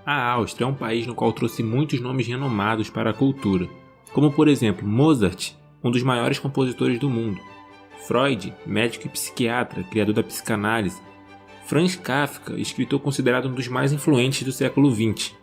A Áustria é um país no qual trouxe muitos nomes renomados para a cultura, como por exemplo Mozart, um dos maiores compositores do mundo, Freud, médico e psiquiatra, criador da psicanálise, Franz Kafka, escritor considerado um dos mais influentes do século XX.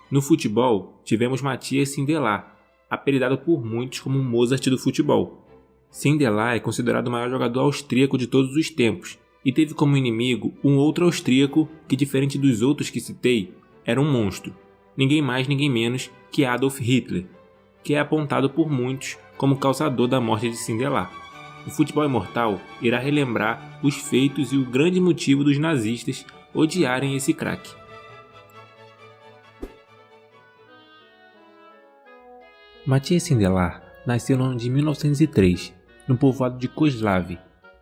No futebol, tivemos Matthias Sindelar, apelidado por muitos como o Mozart do futebol. Sindelar é considerado o maior jogador austríaco de todos os tempos, e teve como inimigo um outro austríaco que, diferente dos outros que citei, era um monstro, ninguém mais ninguém menos que Adolf Hitler, que é apontado por muitos como causador da morte de Sindelar. O Futebol Imortal irá relembrar os feitos e o grande motivo dos nazistas odiarem esse craque. Matthias Sindelar nasceu no ano de 1903, no povoado de Koslav,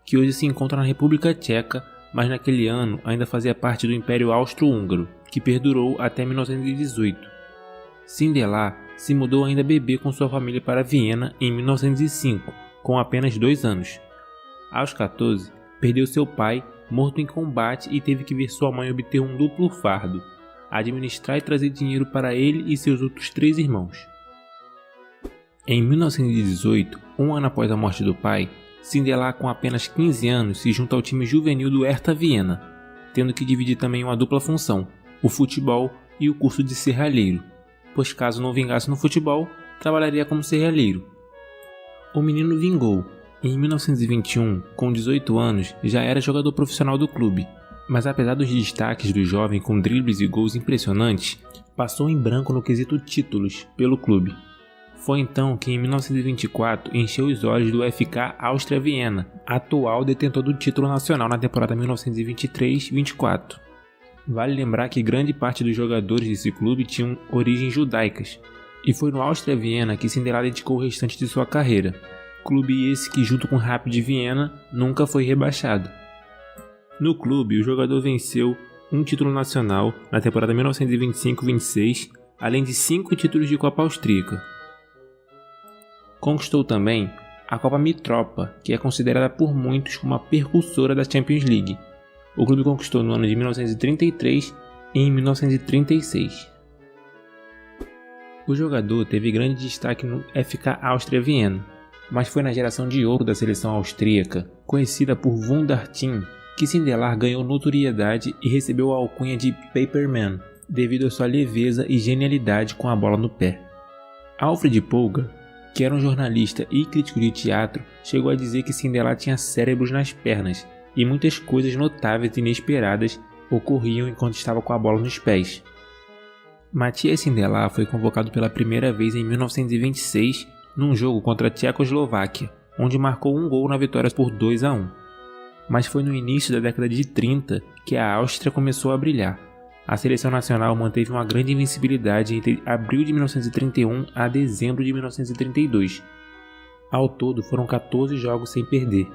que hoje se encontra na República Tcheca, mas naquele ano ainda fazia parte do Império Austro-Húngaro, que perdurou até 1918. Sindelar se mudou ainda bebê com sua família para Viena em 1905, com apenas 2 anos. Aos 14, perdeu seu pai, morto em combate, e teve que ver sua mãe obter um duplo fardo, administrar e trazer dinheiro para ele e seus outros 3 irmãos. Em 1918, um ano após a morte do pai, Sindelar, com apenas 15 anos, se junta ao time juvenil do Hertha Viena, tendo que dividir também uma dupla função, o futebol e o curso de serralheiro, pois caso não vingasse no futebol, trabalharia como serralheiro. O menino vingou. Em 1921, com 18 anos, já era jogador profissional do clube, mas apesar dos destaques do jovem com dribles e gols impressionantes, passou em branco no quesito títulos pelo clube. Foi então que em 1924 encheu os olhos do FK Áustria Viena, atual detentor do título nacional na temporada 1923-24. Vale lembrar que grande parte dos jogadores desse clube tinham origens judaicas, e foi no Áustria Viena que Sindelar dedicou o restante de sua carreira, clube esse que, junto com o Rapid Viena, nunca foi rebaixado. No clube, o jogador venceu um título nacional na temporada 1925-26, além de 5 títulos de Copa Austríaca. Conquistou também a Copa Mitropa, que é considerada por muitos como a precursora da Champions League. O clube conquistou no ano de 1933 e em 1936. O jogador teve grande destaque no FK Áustria Viena, mas foi na geração de ouro da seleção austríaca, conhecida por Wunderteam, que Sindelar ganhou notoriedade e recebeu a alcunha de Paperman, devido à sua leveza e genialidade com a bola no pé. Alfred Polgar, que era um jornalista e crítico de teatro, chegou a dizer que Sindelar tinha cérebros nas pernas e muitas coisas notáveis e inesperadas ocorriam enquanto estava com a bola nos pés. Matthias Sindelar foi convocado pela primeira vez em 1926 num jogo contra a Tchecoslováquia, onde marcou um gol na vitória por 2-1. Mas foi no início da década de 30 que a Áustria começou a brilhar. A seleção nacional manteve uma grande invencibilidade entre abril de 1931 a dezembro de 1932. Ao todo foram 14 jogos sem perder.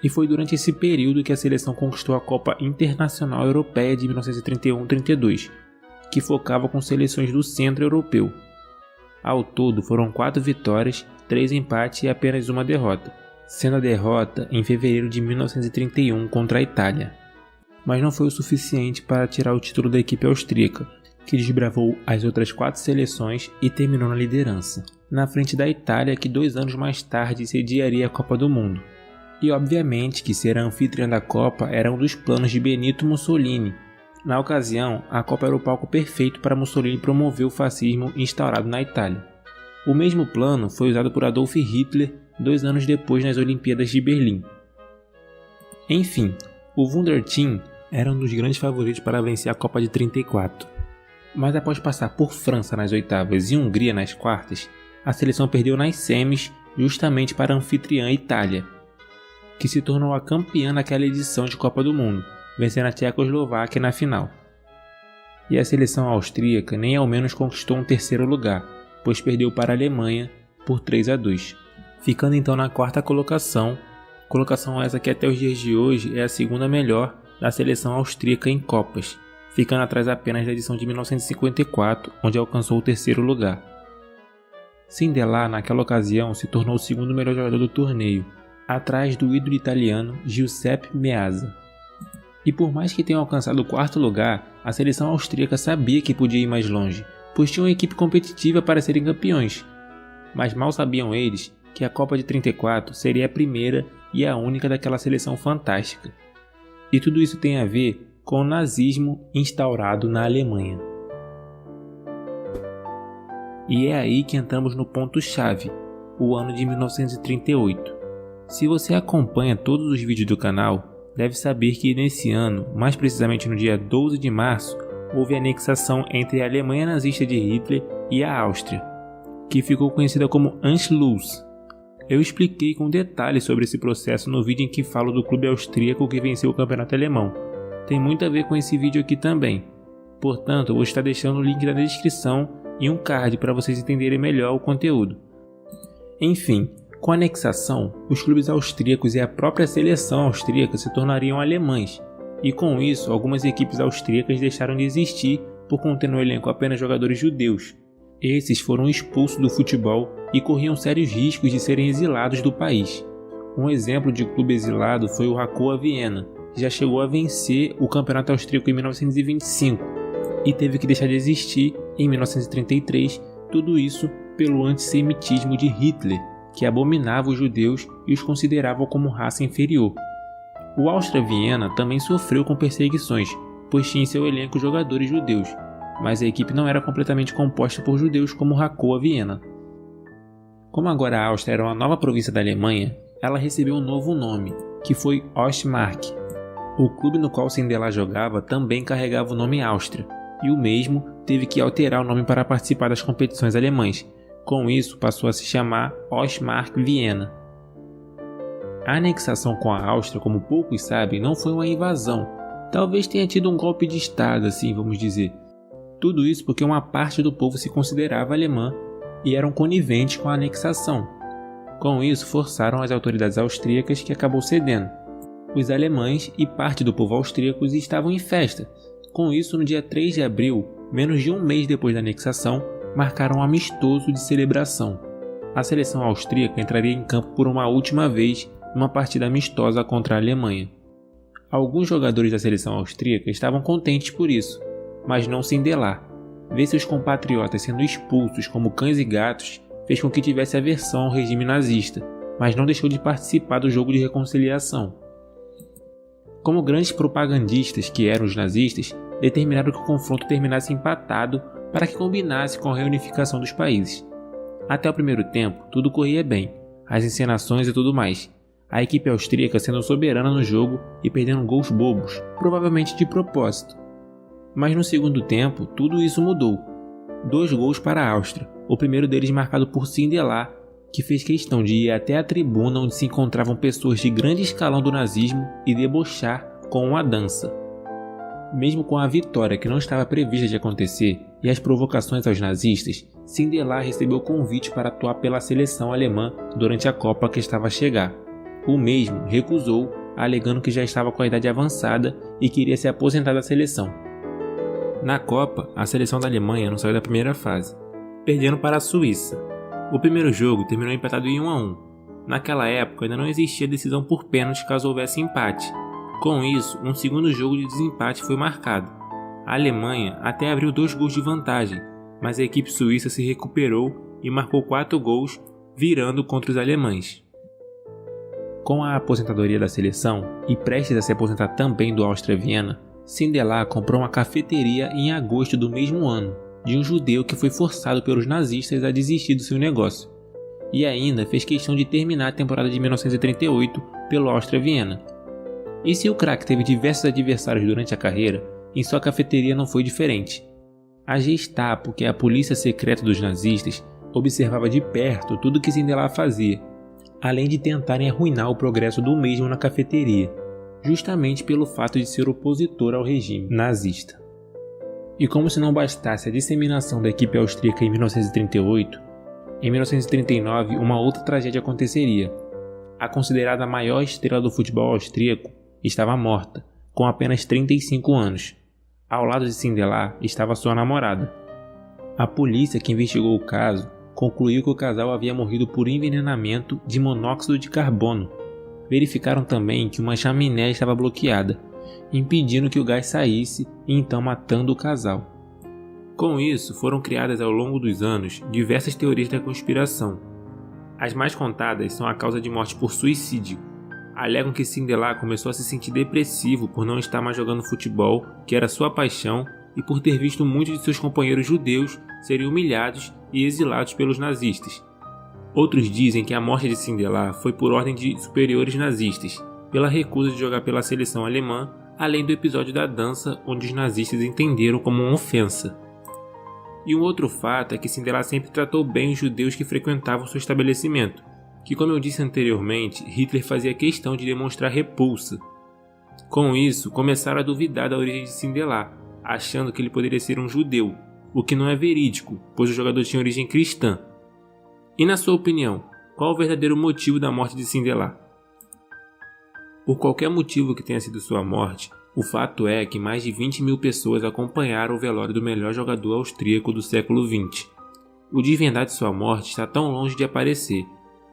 E foi durante esse período que a seleção conquistou a Copa Internacional Europeia de 1931-32, que focava com seleções do centro europeu. Ao todo foram 4 vitórias, 3 empates e apenas uma derrota, sendo a derrota em fevereiro de 1931 contra a Itália. Mas não foi o suficiente para tirar o título da equipe austríaca, que desbravou as outras 4 seleções e terminou na liderança, na frente da Itália, que 2 anos mais tarde sediaria a Copa do Mundo. E obviamente que ser a anfitriã da Copa era um dos planos de Benito Mussolini. Na ocasião, a Copa era o palco perfeito para Mussolini promover o fascismo instaurado na Itália. O mesmo plano foi usado por Adolf Hitler 2 anos depois nas Olimpíadas de Berlim. Enfim, o Wunderteam era um dos grandes favoritos para vencer a Copa de 34. Mas após passar por França nas oitavas e Hungria nas quartas, a seleção perdeu nas semis justamente para a anfitriã Itália, que se tornou a campeã naquela edição de Copa do Mundo, vencendo a Tchecoslováquia na final. E a seleção austríaca nem ao menos conquistou um 3º lugar, pois perdeu para a Alemanha por 3-2, ficando então na 4ª colocação essa que até os dias de hoje é a 2ª melhor da seleção austríaca em Copas, ficando atrás apenas da edição de 1954, onde alcançou o 3º lugar. Sindelar naquela ocasião se tornou o 2º melhor jogador do torneio, atrás do ídolo italiano Giuseppe Meazza. E por mais que tenham alcançado o quarto lugar, a seleção austríaca sabia que podia ir mais longe, pois tinha uma equipe competitiva para serem campeões. Mas mal sabiam eles que a Copa de 34 seria a primeira e a única daquela seleção fantástica. E tudo isso tem a ver com o nazismo instaurado na Alemanha. E é aí que entramos no ponto-chave, o ano de 1938. Se você acompanha todos os vídeos do canal, deve saber que nesse ano, mais precisamente no dia 12 de março, houve a anexação entre a Alemanha nazista de Hitler e a Áustria, que ficou conhecida como Anschluss. Eu expliquei com detalhes sobre esse processo no vídeo em que falo do clube austríaco que venceu o campeonato alemão. Tem muito a ver com esse vídeo aqui também. Portanto, eu vou estar deixando o link na descrição e um card para vocês entenderem melhor o conteúdo. Enfim, com a anexação, os clubes austríacos e a própria seleção austríaca se tornariam alemães, e com isso algumas equipes austríacas deixaram de existir por conter no elenco apenas jogadores judeus. Esses foram expulsos do futebol e corriam sérios riscos de serem exilados do país. Um exemplo de clube exilado foi o Hakoah Viena, que já chegou a vencer o campeonato austríaco em 1925 e teve que deixar de existir em 1933, tudo isso pelo antissemitismo de Hitler, que abominava os judeus e os considerava como raça inferior. O Áustria Viena também sofreu com perseguições, pois tinha em seu elenco jogadores judeus, mas a equipe não era completamente composta por judeus como o Hakoah Viena. Como agora a Áustria era uma nova província da Alemanha, ela recebeu um novo nome, que foi Ostmark. O clube no qual Sindelar jogava também carregava o nome Áustria, e o mesmo teve que alterar o nome para participar das competições alemãs. Com isso, passou a se chamar Ostmark Viena. A anexação com a Áustria, como poucos sabem, não foi uma invasão. Talvez tenha tido um golpe de estado, assim vamos dizer. Tudo isso porque uma parte do povo se considerava alemã e eram coniventes com a anexação. Com isso, forçaram as autoridades austríacas, que acabou cedendo. Os alemães e parte do povo austríaco estavam em festa. Com isso, no dia 3 de abril, menos de um mês depois da anexação, marcaram um amistoso de celebração. A seleção austríaca entraria em campo por uma última vez numa partida amistosa contra a Alemanha. Alguns jogadores da seleção austríaca estavam contentes por isso, mas não Sindelar. Ver seus compatriotas sendo expulsos como cães e gatos fez com que tivesse aversão ao regime nazista, mas não deixou de participar do jogo de reconciliação. Como grandes propagandistas que eram os nazistas, determinaram que o confronto terminasse empatado para que combinasse com a reunificação dos países. Até o primeiro tempo, tudo corria bem, as encenações e tudo mais. A equipe austríaca sendo soberana no jogo e perdendo gols bobos, provavelmente de propósito. Mas no segundo tempo, tudo isso mudou. 2 gols para a Áustria, o primeiro deles marcado por Sindelar, que fez questão de ir até a tribuna onde se encontravam pessoas de grande escalão do nazismo e debochar com uma dança. Mesmo com a vitória que não estava prevista de acontecer e as provocações aos nazistas, Sindelar recebeu convite para atuar pela seleção alemã durante a Copa que estava a chegar. O mesmo recusou, alegando que já estava com a idade avançada e queria se aposentar da seleção. Na Copa, a seleção da Alemanha não saiu da primeira fase, perdendo para a Suíça. O primeiro jogo terminou empatado em 1-1. Naquela época ainda não existia decisão por pênalti caso houvesse empate. Com isso, um segundo jogo de desempate foi marcado. A Alemanha até abriu 2 gols de vantagem, mas a equipe suíça se recuperou e marcou 4 gols, virando contra os alemães. Com a aposentadoria da seleção e prestes a se aposentar também do Áustria Viena, Sindelar comprou uma cafeteria em agosto do mesmo ano, de um judeu que foi forçado pelos nazistas a desistir do seu negócio. E ainda fez questão de terminar a temporada de 1938 pelo Áustria Viena. E se o craque teve diversos adversários durante a carreira, em sua cafeteria não foi diferente. A Gestapo, que é a polícia secreta dos nazistas, observava de perto tudo que Sindelar fazia, além de tentarem arruinar o progresso do mesmo na cafeteria, justamente pelo fato de ser opositor ao regime nazista. E como se não bastasse a disseminação da equipe austríaca em 1938, em 1939 uma outra tragédia aconteceria. A considerada maior estrela do futebol austríaco estava morta, com apenas 35 anos. Ao lado de Sindelar estava sua namorada. A polícia que investigou o caso concluiu que o casal havia morrido por envenenamento de monóxido de carbono. Verificaram também que uma chaminé estava bloqueada impedindo que o gás saísse e então matando o casal. Com isso, foram criadas ao longo dos anos diversas teorias da conspiração. As mais contadas são a causa de morte por suicídio. Alegam que Sindelar começou a se sentir depressivo por não estar mais jogando futebol, que era sua paixão, e por ter visto muitos de seus companheiros judeus serem humilhados e exilados pelos nazistas. Outros dizem que a morte de Sindelar foi por ordem de superiores nazistas, pela recusa de jogar pela seleção alemã, além do episódio da dança, onde os nazistas entenderam como uma ofensa. E um outro fato é que Sindelar sempre tratou bem os judeus que frequentavam seu estabelecimento, que, como eu disse anteriormente, Hitler fazia questão de demonstrar repulsa. Com isso, começaram a duvidar da origem de Sindelar, achando que ele poderia ser um judeu, o que não é verídico, pois o jogador tinha origem cristã. E na sua opinião, qual o verdadeiro motivo da morte de Sindelar? Por qualquer motivo que tenha sido sua morte, o fato é que mais de 20 mil pessoas acompanharam o velório do melhor jogador austríaco do século XX. O desvendar de sua morte está tão longe de aparecer,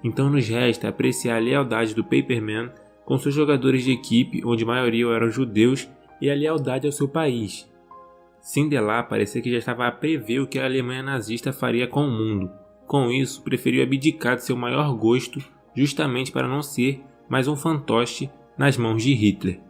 então nos resta apreciar a lealdade do Paperman com seus jogadores de equipe, onde a maioria eram judeus, e a lealdade ao seu país. Sindelar parecia que já estava a prever o que a Alemanha nazista faria com o mundo. Com isso, preferiu abdicar de seu maior gosto, justamente para não ser mais um fantoche nas mãos de Hitler.